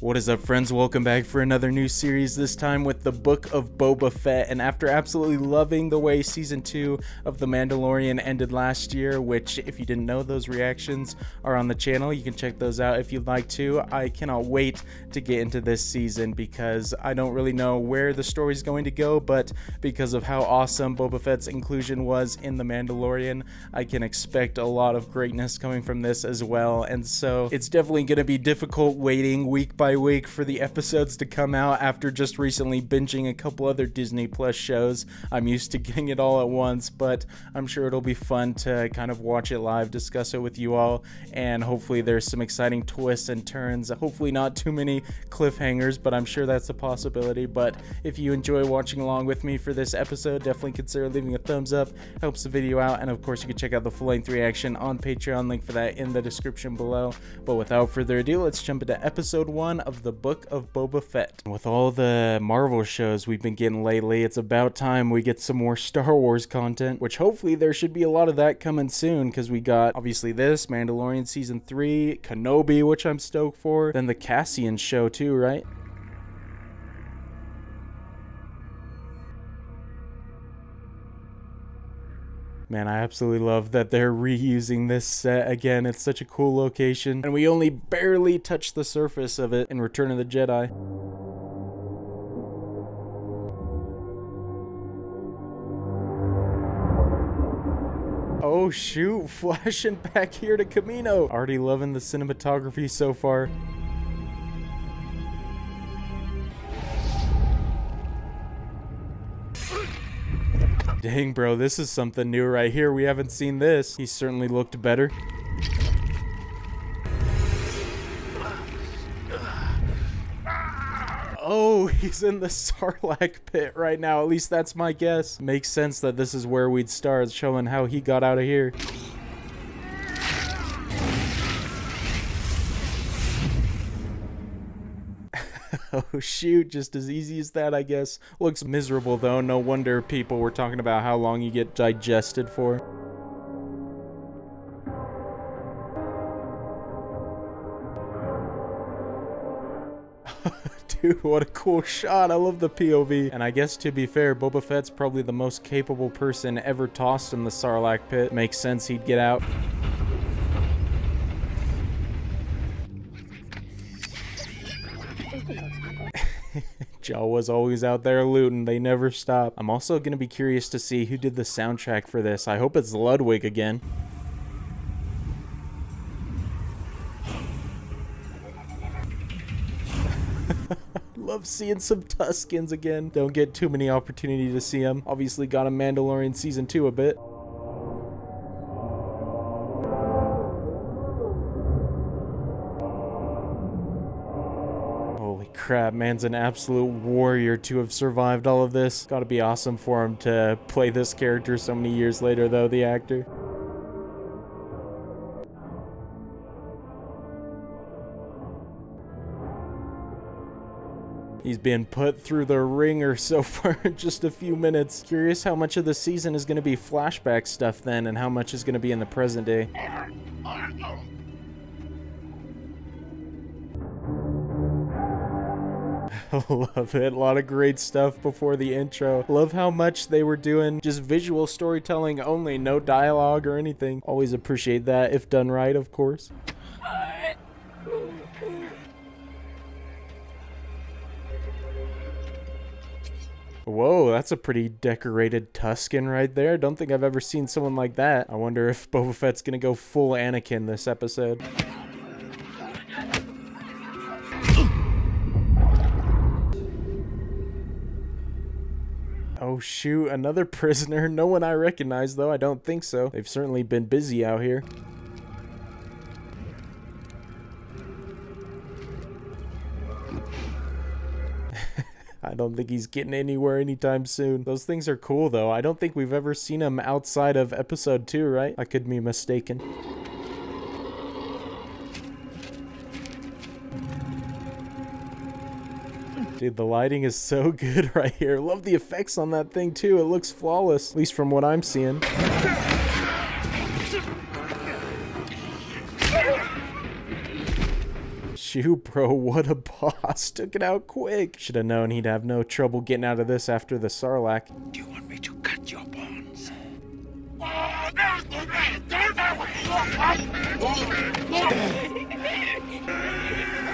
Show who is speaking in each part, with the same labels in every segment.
Speaker 1: What is up, friends? Welcome back for another new series, this time with the Book of Boba Fett. And after absolutely loving the way Season 2 of The Mandalorian ended last year, which, if you didn't know, those reactions are on the channel. You can check those out if you'd like to. I cannot wait to get into this season because I don't really know where the story's going to go, but because of how awesome Boba Fett's inclusion was in The Mandalorian, I can expect a lot of greatness coming from this as well. And so it's definitely going to be difficult waiting week by week for the episodes to come out after just recently binging a couple other Disney Plus shows. I'm used to getting it all at once, but I'm sure it'll be fun to kind of watch it live, discuss it with you all, and hopefully there's some exciting twists and turns. Hopefully not too many cliffhangers, but I'm sure that's a possibility. But if you enjoy watching along with me for this episode, definitely consider leaving a thumbs up. Helps the video out, and of course you can check out the full-length reaction on Patreon, link for that in the description below. But without further ado, let's jump into episode 1 of the Book of Boba Fett. With all the Marvel shows we've been getting lately, it's about time we get some more Star Wars content, which hopefully there should be a lot of that coming soon, because we got obviously this Mandalorian Season 3, Kenobi, which I'm stoked for, then the Cassian show too, right? Man, I absolutely love that they're reusing this set again. It's such a cool location, and we only barely touched the surface of it in Return of the Jedi. Oh shoot, flashing back here to Kamino. Already loving the cinematography so far. Dang, bro, this is something new right here. We haven't seen this. He certainly looked better. Oh, he's in the Sarlacc pit right now. At least that's my guess. Makes sense that this is where we'd start, showing how he got out of here. Oh shoot, just as easy as that, I guess. Looks miserable though. No wonder people were talking about how long you get digested for. Dude, what a cool shot. I love the POV. And I guess, to be fair, Boba Fett's probably the most capable person ever tossed in the Sarlacc pit. Makes sense he'd get out. Jawa's always out there looting. They never stop. I'm also going to be curious to see who did the soundtrack for this. I hope it's Ludwig again. Love seeing some Tuskens again. Don't get too many opportunities to see them. Obviously got a Mandalorian Season 2 a bit. Crap, man's an absolute warrior to have survived all of this. Gotta be awesome for him to play this character so many years later, though, the actor. He's been put through the ringer so far in just a few minutes. Curious how much of the season is going to be flashback stuff then, and how much is going to be in the present day. Love it. A lot of great stuff before the intro. Love how much they were doing just visual storytelling only, no dialogue or anything. Always appreciate that, if done right, of course. Whoa, that's a pretty decorated Tusken right there. Don't think I've ever seen someone like that. I wonder if Boba Fett's gonna go full Anakin this episode. Oh shoot, another prisoner. No one I recognize though, I don't think so. They've certainly been busy out here. I don't think he's getting anywhere anytime soon. Those things are cool though. I don't think we've ever seen him outside of episode 2, right? I could be mistaken. Dude, the lighting is so good right here. Love the effects on that thing too. It looks flawless, at least from what I'm seeing. Shoot, bro, what a boss. Took it out quick. Should have known he'd have no trouble getting out of this after the Sarlacc.
Speaker 2: Do you want me to cut your bonds?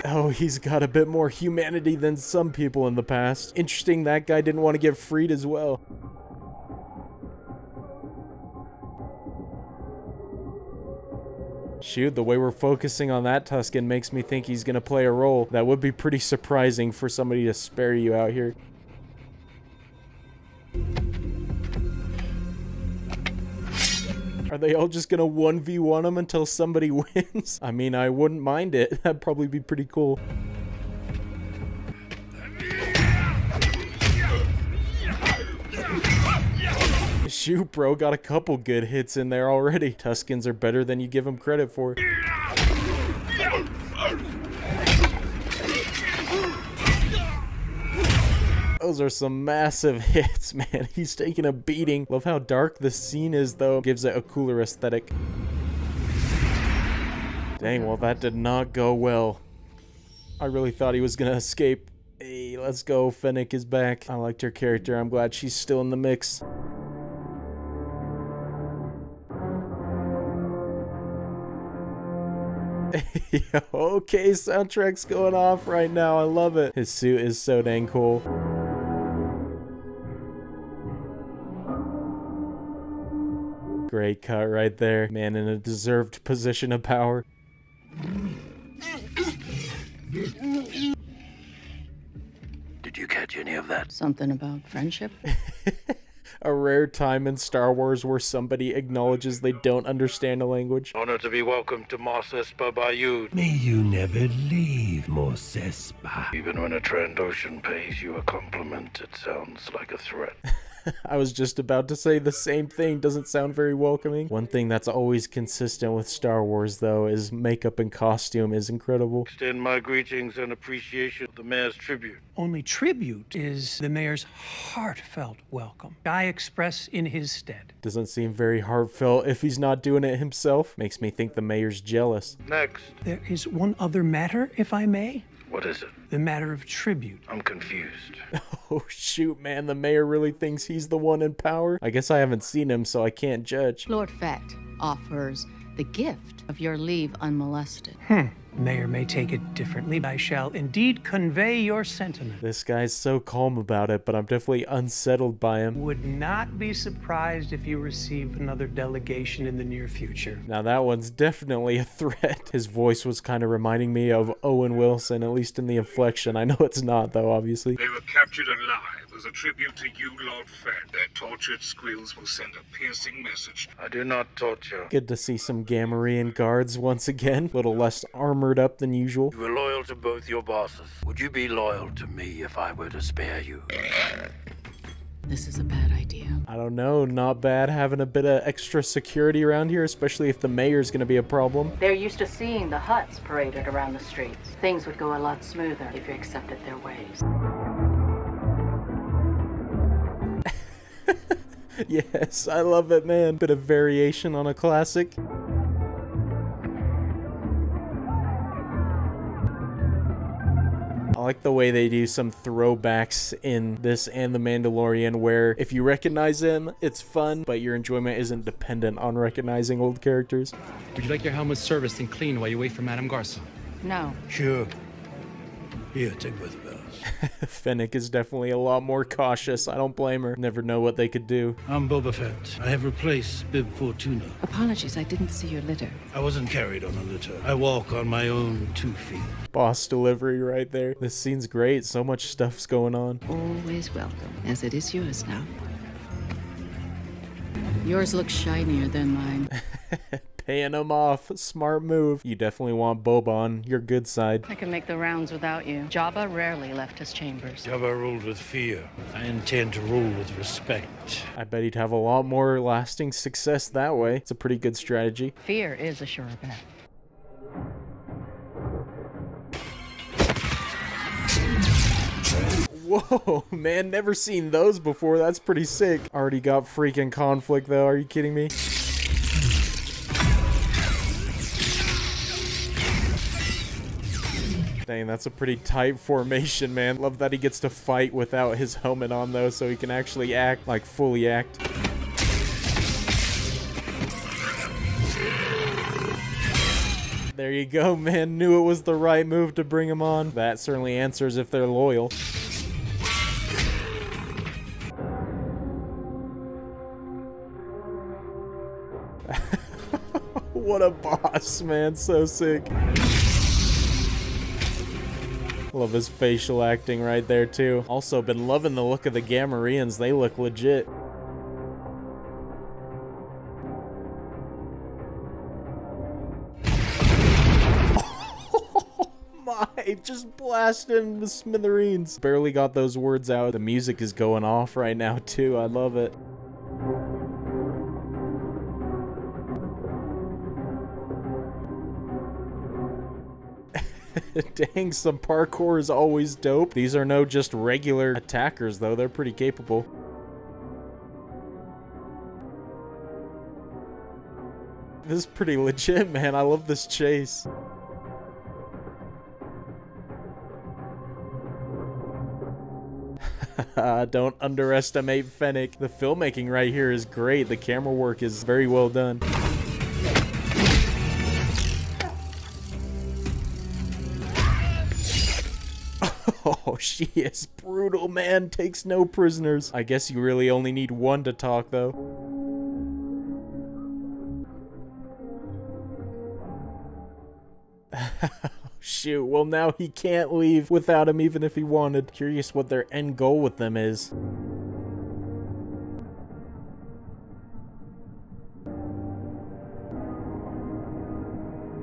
Speaker 1: Oh, he's got a bit more humanity than some people in the past. Interesting that guy didn't want to get freed as well. Shoot, the way we're focusing on that Tusken makes me think he's gonna play a role. That would be pretty surprising for somebody to spare you out here. Are they all just gonna 1v1 him until somebody wins? I mean, I wouldn't mind it. That'd probably be pretty cool. Shoot, bro, got a couple good hits in there already. Tuskens are better than you give them credit for. Those are some massive hits, man. He's taking a beating. Love how dark the scene is, though. Gives it a cooler aesthetic. Dang, well, that did not go well. I really thought he was gonna escape. Hey, let's go. Fennec is back. I liked her character. I'm glad she's still in the mix. Okay, soundtrack's going off right now. I love it. His suit is so dang cool. Great cut right there. Man in a deserved position of power.
Speaker 2: Did you catch any of that?
Speaker 3: Something about friendship?
Speaker 1: A rare time in Star Wars where somebody acknowledges they don't understand a language.
Speaker 2: Honor to be welcomed to Mos Espa by you.
Speaker 4: May you never leave Mos Espa.
Speaker 2: Even when a Trandoshan pays you a compliment, it sounds like a threat.
Speaker 1: I was just about to say the same thing. Doesn't sound very welcoming. One thing that's always consistent with Star Wars, though, is makeup and costume is incredible.
Speaker 2: Extend my greetings and appreciation of the mayor's tribute.
Speaker 5: Only tribute is the mayor's heartfelt welcome. I express in his stead.
Speaker 1: Doesn't seem very heartfelt if he's not doing it himself. Makes me think the mayor's jealous.
Speaker 2: Next.
Speaker 5: There is one other matter, if I may.
Speaker 2: What is it?
Speaker 5: The matter of tribute.
Speaker 2: I'm confused.
Speaker 1: Oh shoot, man, the mayor really thinks he's the one in power? I guess I haven't seen him, so I can't judge.
Speaker 3: Lord Fett offers the gift of your leave unmolested.
Speaker 5: Mayor may take it differently. I shall indeed convey your sentiment.
Speaker 1: This guy's so calm about it, but I'm definitely unsettled by him.
Speaker 5: Would not be surprised if you receive another delegation in the near future.
Speaker 1: Now that one's definitely a threat. His voice was kind of reminding me of Owen Wilson, at least in the inflection. I know it's not, though, obviously.
Speaker 6: They were captured alive as a tribute to you, Lord Fett. Their tortured squeals will send a piercing message.
Speaker 2: I do not torture.
Speaker 1: Good to see some Gamorrean guards once again. A little less armored up than usual.
Speaker 2: You were loyal to both your bosses. Would you be loyal to me if I were to spare you?
Speaker 3: This is a bad idea.
Speaker 1: I don't know, not bad having a bit of extra security around here, especially if the mayor's gonna be a problem.
Speaker 3: They're used to seeing the huts paraded around the streets. Things would go a lot smoother if you accepted their ways.
Speaker 1: Yes, I love it, man. Bit of variation on a classic. I like the way they do some throwbacks in this and The Mandalorian, where if you recognize them, it's fun, but your enjoyment isn't dependent on recognizing old characters.
Speaker 7: Would you like your helmet serviced and cleaned while you wait for Madame Garson?
Speaker 3: No.
Speaker 4: Sure. Here, take both of those.
Speaker 1: Fennec is definitely a lot more cautious. I don't blame her. Never know what they could do.
Speaker 4: I'm Boba Fett. I have replaced Bib Fortuna.
Speaker 3: Apologies, I didn't see your litter.
Speaker 4: I wasn't carried on a litter. I walk on my own 2 feet.
Speaker 1: Boss delivery right there. This scene's great. So much stuff's going on.
Speaker 3: Always welcome, as it is yours now. Yours looks shinier than mine.
Speaker 1: Paying him off. Smart move. You definitely want Boba on your good side.
Speaker 3: I can make the rounds without you. Jabba rarely left his chambers.
Speaker 4: Jabba ruled with fear. I intend to rule with respect.
Speaker 1: I bet he'd have a lot more lasting success that way. It's a pretty good strategy.
Speaker 3: Fear is a sure bet.
Speaker 1: Whoa, man, never seen those before. That's pretty sick. Already got freaking conflict though. Are you kidding me? Dang, that's a pretty tight formation, man. Love that he gets to fight without his helmet on, though, so he can actually act, like, fully act. There you go, man. Knew it was the right move to bring him on. That certainly answers if they're loyal. What a boss, man. So sick. Love his facial acting right there, too. Also, been loving the look of the Gamorreans. They look legit. Just blasting the smithereens. Barely got those words out. The music is going off right now, too. I love it. Dang, some parkour is always dope. These are no just regular attackers, though. They're pretty capable. This is pretty legit, man. I love this chase. Don't underestimate Fennec. The filmmaking right here is great. The camera work is very well done. Oh, she is brutal, man. Takes no prisoners. I guess you really only need one to talk, though. Shoot, well now he can't leave without him even if he wanted. Curious what their end goal with them is.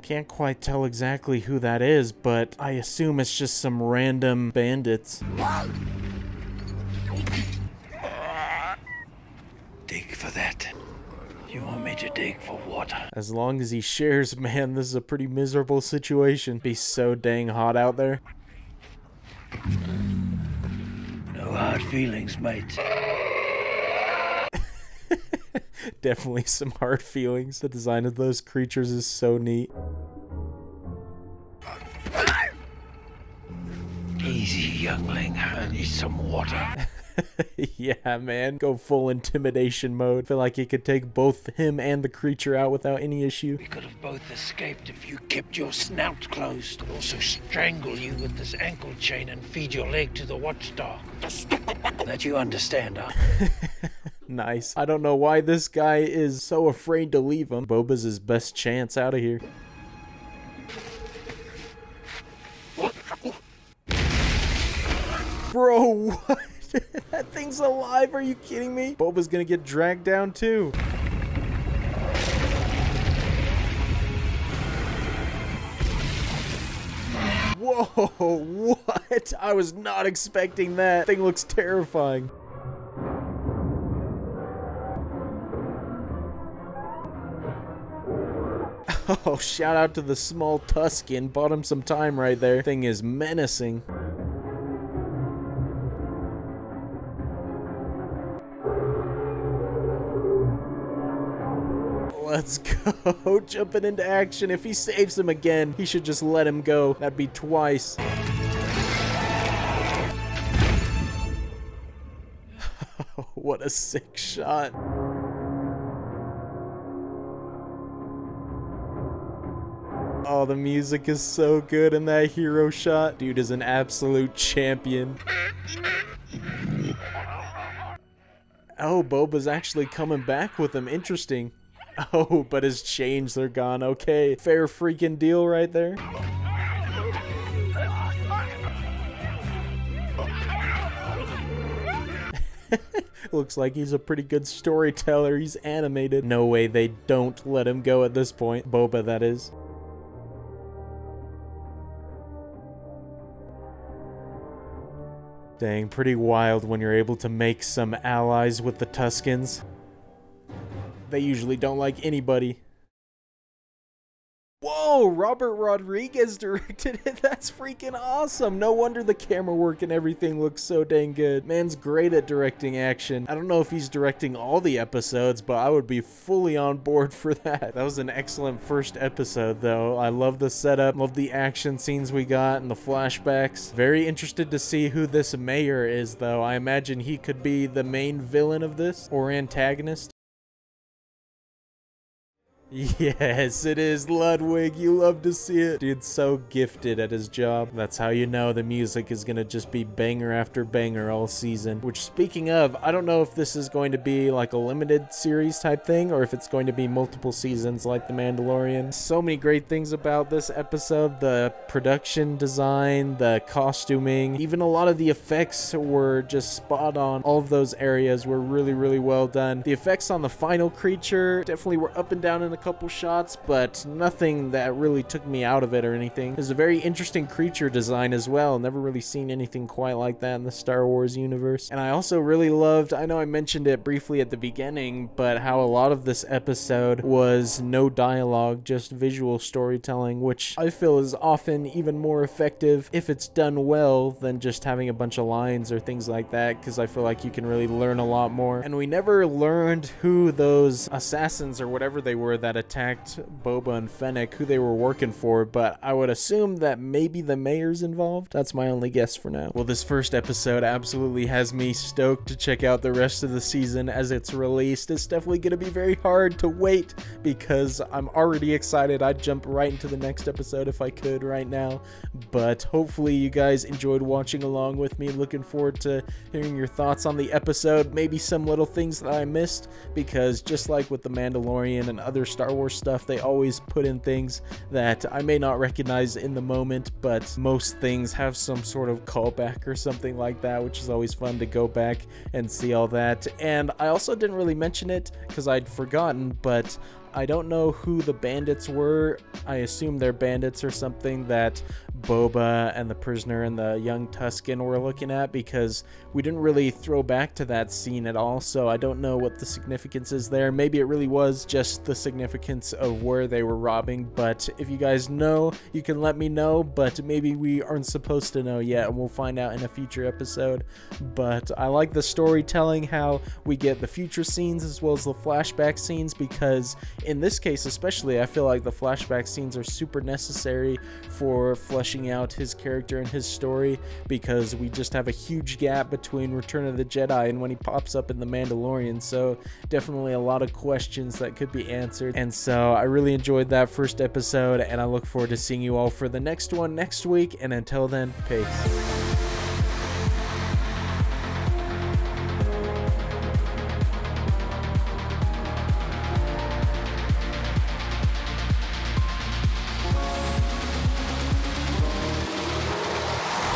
Speaker 1: Can't quite tell exactly who that is, but I assume it's just some random bandits.
Speaker 4: Dig for that. You want me to dig for water?
Speaker 1: As long as he shares, man, this is a pretty miserable situation. Be so dang hot out there.
Speaker 4: No hard feelings, mate.
Speaker 1: Definitely some hard feelings. The design of those creatures is so neat.
Speaker 4: Easy, youngling. I need some water.
Speaker 1: Yeah, man. Go full intimidation mode. Feel like you could take both him and the creature out without any issue.
Speaker 4: We could have both escaped if you kept your snout closed. Could also strangle you with this ankle chain and feed your leg to the watchdog. That you understand, huh?
Speaker 1: Nice. I don't know why this guy is so afraid to leave him. Boba's his best chance out of here. Bro, what? That thing's alive, are you kidding me? Boba's gonna get dragged down too. Whoa, what? I was not expecting that. Thing looks terrifying. Oh, shout out to the small Tusken. Bought him some time right there. Thing is menacing. Let's go. Jumping into action. If he saves him again, he should just let him go. That'd be twice. What a sick shot. Oh, the music is so good in that hero shot. Dude is an absolute champion. Oh, Boba's actually coming back with him. Interesting. Oh, but his chains are gone. Okay, fair freaking deal right there. Looks like he's a pretty good storyteller. He's animated. No way they don't let him go at this point. Boba, that is. Dang, pretty wild when you're able to make some allies with the Tuskens. They usually don't like anybody. Whoa, Robert Rodriguez directed it. That's freaking awesome. No wonder the camera work and everything looks so dang good. Man's great at directing action. I don't know if he's directing all the episodes, but I would be fully on board for that. That was an excellent first episode, though. I love the setup, love the action scenes we got and the flashbacks. Very interested to see who this mayor is, though. I imagine he could be the main villain of this or antagonist. Yes, it is Ludwig. You love to see it. Dude's so gifted at his job. That's how you know the music is gonna just be banger after banger all season. Which, speaking of, I don't know if this is going to be like a limited series type thing or if it's going to be multiple seasons like The Mandalorian. So many great things about this episode. The production design, the costuming, even a lot of the effects were just spot on. All of those areas were really, really well done. The effects on the final creature definitely were up and down in the couple shots, but nothing that really took me out of it or anything. There's a very interesting creature design as well. Never really seen anything quite like that in the Star Wars universe. And I also really loved, I know I mentioned it briefly at the beginning, but how a lot of this episode was no dialogue, just visual storytelling, which I feel is often even more effective if it's done well than just having a bunch of lines or things like that, because I feel like you can really learn a lot more. And we never learned who those assassins or whatever they were that attacked Boba and Fennec, who they were working for, but I would assume that maybe the mayor's involved. That's my only guess for now. Well, this first episode absolutely has me stoked to check out the rest of the season as it's released. It's definitely going to be very hard to wait because I'm already excited. I'd jump right into the next episode if I could right now, but hopefully you guys enjoyed watching along with me. Looking forward to hearing your thoughts on the episode, maybe some little things that I missed, because just like with The Mandalorian and other Star Wars stuff, they always put in things that I may not recognize in the moment, but most things have some sort of callback or something like that, which is always fun to go back and see all that. And I also didn't really mention it because I'd forgotten, but I don't know who the bandits were. I assume they're bandits or something that Boba and the prisoner and the young Tusken were looking at, because we didn't really throw back to that scene at all, so I don't know what the significance is there. Maybe it really was just the significance of where they were robbing, but if you guys know, you can let me know, but maybe we aren't supposed to know yet, and we'll find out in a future episode. But I like the storytelling, how we get the future scenes as well as the flashback scenes, because in this case especially, I feel like the flashback scenes are super necessary for fleshing out his character and his story, because we just have a huge gap between Return of the Jedi and when he pops up in The Mandalorian. So definitely a lot of questions that could be answered, and so I really enjoyed that first episode, and I look forward to seeing you all for the next one next week, and until then, peace.